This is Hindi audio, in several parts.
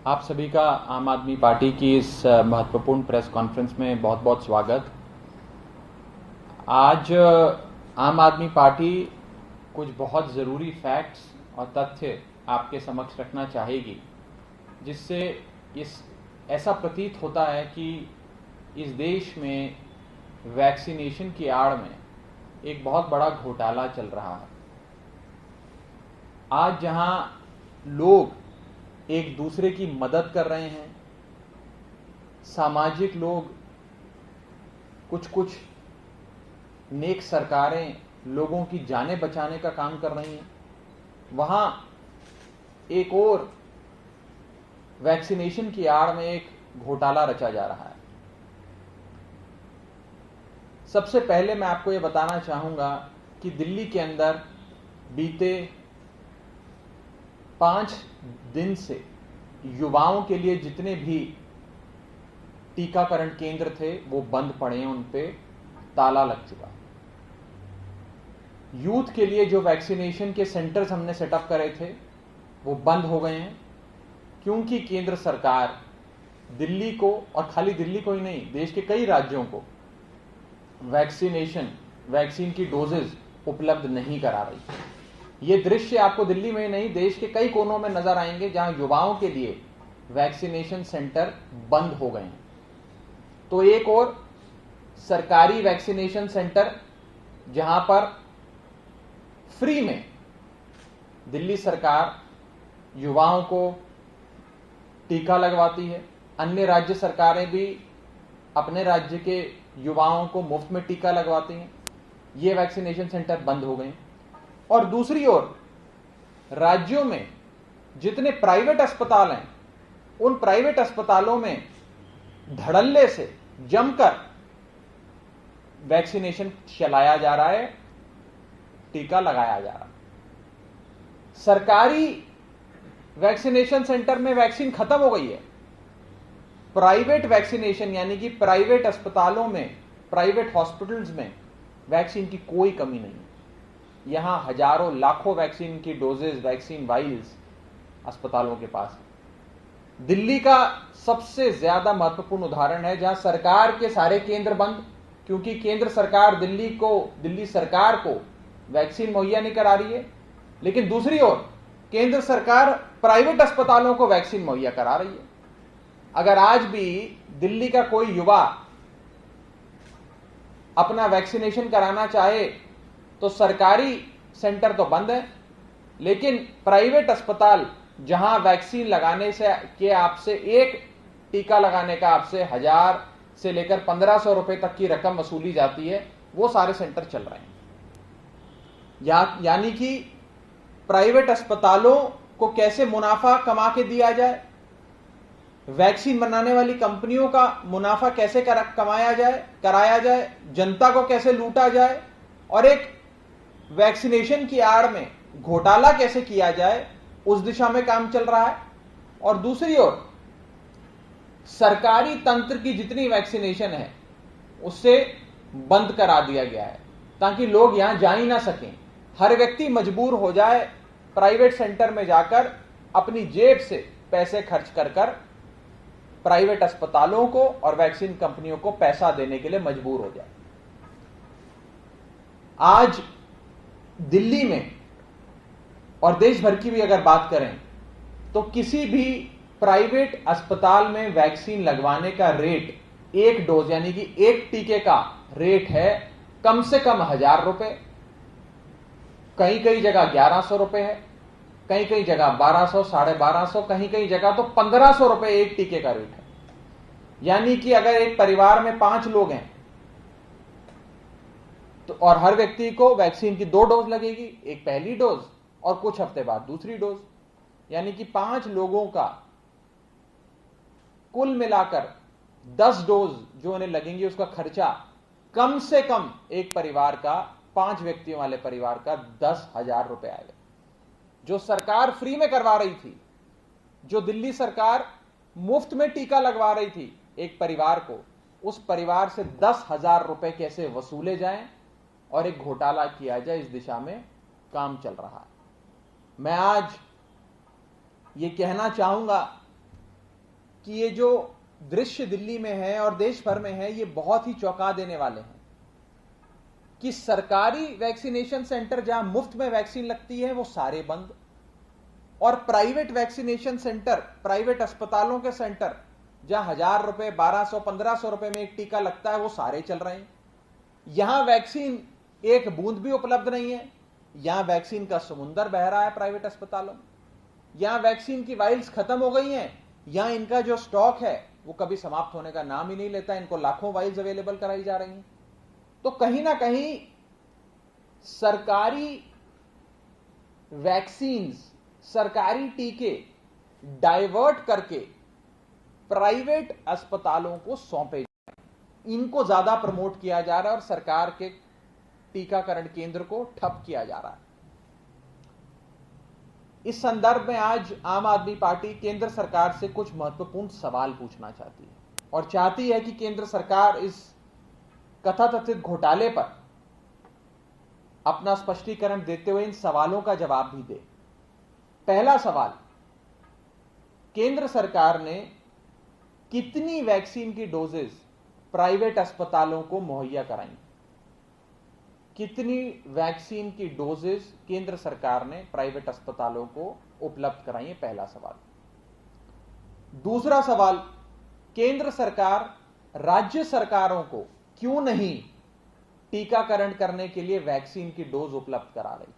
आप सभी का आम आदमी पार्टी की इस महत्वपूर्ण प्रेस कॉन्फ्रेंस में बहुत बहुत स्वागत। आज आम आदमी पार्टी कुछ बहुत ज़रूरी फैक्ट्स और तथ्य आपके समक्ष रखना चाहेगी, जिससे ऐसा प्रतीत होता है कि इस देश में वैक्सीनेशन की आड़ में एक बहुत बड़ा घोटाला चल रहा है। आज जहां लोग एक दूसरे की मदद कर रहे हैं, सामाजिक लोग, कुछ नेक सरकारें लोगों की जानें बचाने का काम कर रही हैं, वहां एक और वैक्सीनेशन की आड़ में एक घोटाला रचा जा रहा है। सबसे पहले मैं आपको यह बताना चाहूंगा कि दिल्ली के अंदर बीते 5 दिन से युवाओं के लिए जितने भी टीकाकरण केंद्र थे वो बंद पड़े हैं, उन पे ताला लग चुका है। यूथ के लिए जो वैक्सीनेशन के सेंटर्स हमने सेटअप करे थे वो बंद हो गए हैं, क्योंकि केंद्र सरकार दिल्ली को, और खाली दिल्ली को ही नहीं, देश के कई राज्यों को वैक्सीन की डोजेज उपलब्ध नहीं करा रही। ये दृश्य आपको दिल्ली में ही नहीं, देश के कई कोनों में नजर आएंगे, जहां युवाओं के लिए वैक्सीनेशन सेंटर बंद हो गए हैं। तो एक और सरकारी वैक्सीनेशन सेंटर जहां पर फ्री में दिल्ली सरकार युवाओं को टीका लगवाती है, अन्य राज्य सरकारें भी अपने राज्य के युवाओं को मुफ्त में टीका लगवाती हैं। ये वैक्सीनेशन सेंटर बंद हो गए। और दूसरी ओर राज्यों में जितने प्राइवेट अस्पताल हैं, उन प्राइवेट अस्पतालों में धड़ल्ले से जमकर वैक्सीनेशन चलाया जा रहा है, टीका लगाया जा रहा है। सरकारी वैक्सीनेशन सेंटर में वैक्सीन खत्म हो गई है। प्राइवेट वैक्सीनेशन यानी कि प्राइवेट अस्पतालों में, प्राइवेट हॉस्पिटल्स में वैक्सीन की कोई कमी नहीं है। यहां हजारों लाखों वैक्सीन की डोजेज, वैक्सीन वाइल्स अस्पतालों के पास है। दिल्ली का सबसे ज्यादा महत्वपूर्ण उदाहरण है, जहां सरकार के सारे केंद्र बंद, क्योंकि केंद्र सरकार दिल्ली सरकार को वैक्सीन मुहैया नहीं करा रही है, लेकिन दूसरी ओर केंद्र सरकार प्राइवेट अस्पतालों को वैक्सीन मुहैया करा रही है। अगर आज भी दिल्ली का कोई युवा अपना वैक्सीनेशन कराना चाहे तो सरकारी सेंटर तो बंद है, लेकिन प्राइवेट अस्पताल जहां वैक्सीन लगाने से आपसे एक टीका लगाने का आपसे 1000 से लेकर 1500 रुपए तक की रकम वसूली जाती है, वो सारे सेंटर चल रहे हैं। यानी कि प्राइवेट अस्पतालों को कैसे मुनाफा कमा के दिया जाए, वैक्सीन बनाने वाली कंपनियों का मुनाफा कैसे कराया जाए, जनता को कैसे लूटा जाए, और एक वैक्सीनेशन की आड़ में घोटाला कैसे किया जाए, उस दिशा में काम चल रहा है। और दूसरी ओर सरकारी तंत्र की जितनी वैक्सीनेशन है उससे बंद करा दिया गया है, ताकि लोग यहां जा ही ना सकें। हर व्यक्ति मजबूर हो जाए प्राइवेट सेंटर में जाकर अपनी जेब से पैसे खर्च कर प्राइवेट अस्पतालों को और वैक्सीन कंपनियों को पैसा देने के लिए मजबूर हो जाए। आज दिल्ली में और देश भर की भी अगर बात करें तो किसी भी प्राइवेट अस्पताल में वैक्सीन लगवाने का रेट, एक डोज यानी कि एक टीके का रेट है कम से कम 1000 रुपए, कहीं जगह 1100 रुपए है, कहीं जगह 1200, 1250, कहीं जगह तो 1500 रुपए एक टीके का रेट है। यानी कि अगर एक परिवार में 5 लोग हैं तो और हर व्यक्ति को वैक्सीन की 2 डोज लगेगी, एक पहली डोज और कुछ हफ्ते बाद दूसरी डोज, यानी कि 5 लोगों का कुल मिलाकर 10 डोज जो उन्हें लगेंगी, उसका खर्चा कम से कम एक परिवार का, 5 व्यक्तियों वाले परिवार का 10,000 रुपए आएगा। जो सरकार फ्री में करवा रही थी, जो दिल्ली सरकार मुफ्त में टीका लगवा रही थी एक परिवार को, उस परिवार से 10,000 रुपए कैसे वसूले जाएं और एक घोटाला किया जाए, इस दिशा में काम चल रहा है। मैं आज ये कहना चाहूंगा कि ये जो दृश्य दिल्ली में है और देश भर में है, ये बहुत ही चौंका देने वाले हैं कि सरकारी वैक्सीनेशन सेंटर जहां मुफ्त में वैक्सीन लगती है वो सारे बंद, और प्राइवेट वैक्सीनेशन सेंटर, प्राइवेट अस्पतालों के सेंटर जहां 1000 रुपए, 1200, 1500 रुपए में एक टीका लगता है, वो सारे चल रहे हैं। यहां वैक्सीन एक बूंद भी उपलब्ध नहीं है। यहां वैक्सीन का समुंदर बह रहा है प्राइवेट अस्पतालों में। यहां वैक्सीन की वाइल्स खत्म हो गई हैं। यहां इनका जो स्टॉक है वो कभी समाप्त होने का नाम ही नहीं लेता। इनको लाखों वाइल्स अवेलेबल कराई जा रही हैं। तो कहीं ना कहीं सरकारी वैक्सीन्स, सरकारी टीके डाइवर्ट करके प्राइवेट अस्पतालों को सौंपे जा रहे हैं, इनको ज्यादा प्रमोट किया जा रहा है और सरकार के टीकाकरण केंद्र को ठप किया जा रहा है। इस संदर्भ में आज आम आदमी पार्टी केंद्र सरकार से कुछ महत्वपूर्ण सवाल पूछना चाहती है और चाहती है कि केंद्र सरकार इस कथाकथित घोटाले पर अपना स्पष्टीकरण देते हुए इन सवालों का जवाब भी दे। पहला सवाल, केंद्र सरकार ने कितनी वैक्सीन की डोजेज प्राइवेट अस्पतालों को मुहैया कराई? कितनी वैक्सीन की डोजेज केंद्र सरकार ने प्राइवेट अस्पतालों को उपलब्ध कराई है? पहला सवाल। दूसरा सवाल, केंद्र सरकार राज्य सरकारों को क्यों नहीं टीकाकरण करने के लिए वैक्सीन की डोज उपलब्ध करा रही?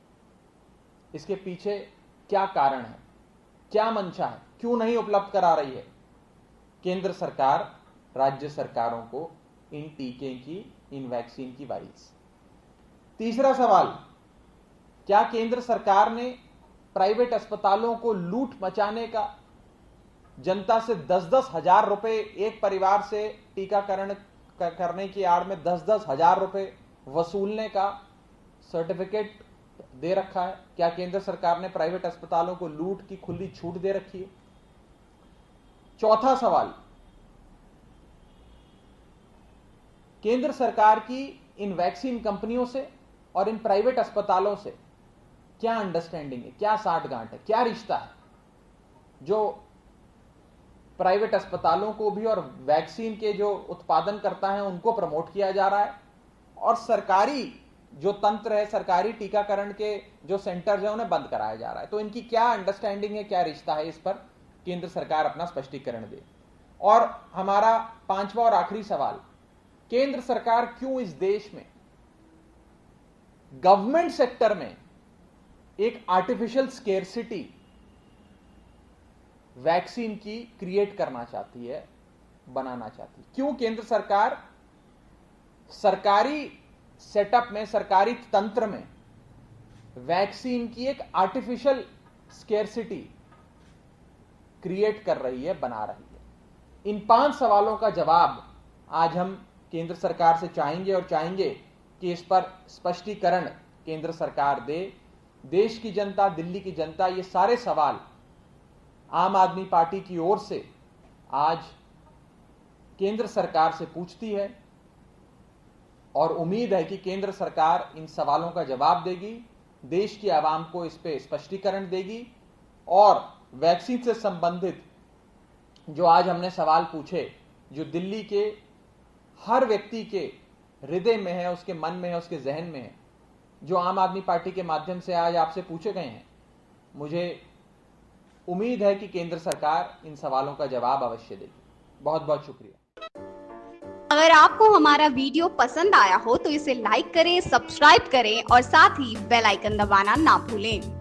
इसके पीछे क्या कारण है, क्या मंशा है, क्यों नहीं उपलब्ध करा रही है केंद्र सरकार राज्य सरकारों को इन टीके की, इन वैक्सीन की वाइल्स? तीसरा सवाल, क्या केंद्र सरकार ने प्राइवेट अस्पतालों को लूट मचाने का, जनता से 10-10 हजार रुपए, एक परिवार से टीकाकरण करने की आड़ में 10-10 हजार रुपए वसूलने का सर्टिफिकेट दे रखा है? क्या केंद्र सरकार ने प्राइवेट अस्पतालों को लूट की खुली छूट दे रखी है? चौथा सवाल, केंद्र सरकार की इन वैक्सीन कंपनियों से और इन प्राइवेट अस्पतालों से क्या अंडरस्टैंडिंग है, क्या साठगांठ है, क्या रिश्ता है जो प्राइवेट अस्पतालों को भी और वैक्सीन के जो उत्पादन करता है उनको प्रमोट किया जा रहा है, और सरकारी जो तंत्र है, सरकारी टीकाकरण के जो सेंटर्स हैं उन्हें बंद कराया जा रहा है? तो इनकी क्या अंडरस्टैंडिंग है, क्या रिश्ता है, इस पर केंद्र सरकार अपना स्पष्टीकरण दे। और हमारा पांचवा और आखिरी सवाल, केंद्र सरकार क्यों इस देश में गवर्नमेंट सेक्टर में एक आर्टिफिशियल स्केर्सिटी वैक्सीन की क्रिएट करना चाहती है, बनाना चाहती है? क्यों केंद्र सरकार सरकारी सेटअप में, सरकारी तंत्र में वैक्सीन की एक आर्टिफिशियल स्केर्सिटी क्रिएट कर रही है, बना रही है? इन 5 सवालों का जवाब आज हम केंद्र सरकार से चाहेंगे और चाहेंगे कि इस पर स्पष्टीकरण केंद्र सरकार दे। देश की जनता, दिल्ली की जनता ये सारे सवाल आम आदमी पार्टी की ओर से आज केंद्र सरकार से पूछती है और उम्मीद है कि केंद्र सरकार इन सवालों का जवाब देगी, देश की आवाम को इस पे स्पष्टीकरण देगी और वैक्सीन से संबंधित जो आज हमने सवाल पूछे, जो दिल्ली के हर व्यक्ति के हृदय में है, उसके मन में है, उसके जहन में है, जो आम आदमी पार्टी के माध्यम से आज आपसे पूछे गए हैं, मुझे उम्मीद है कि केंद्र सरकार इन सवालों का जवाब अवश्य देगी। बहुत बहुत शुक्रिया। अगर आपको हमारा वीडियो पसंद आया हो तो इसे लाइक करें, सब्सक्राइब करें और साथ ही बेल आइकन दबाना ना भूलें।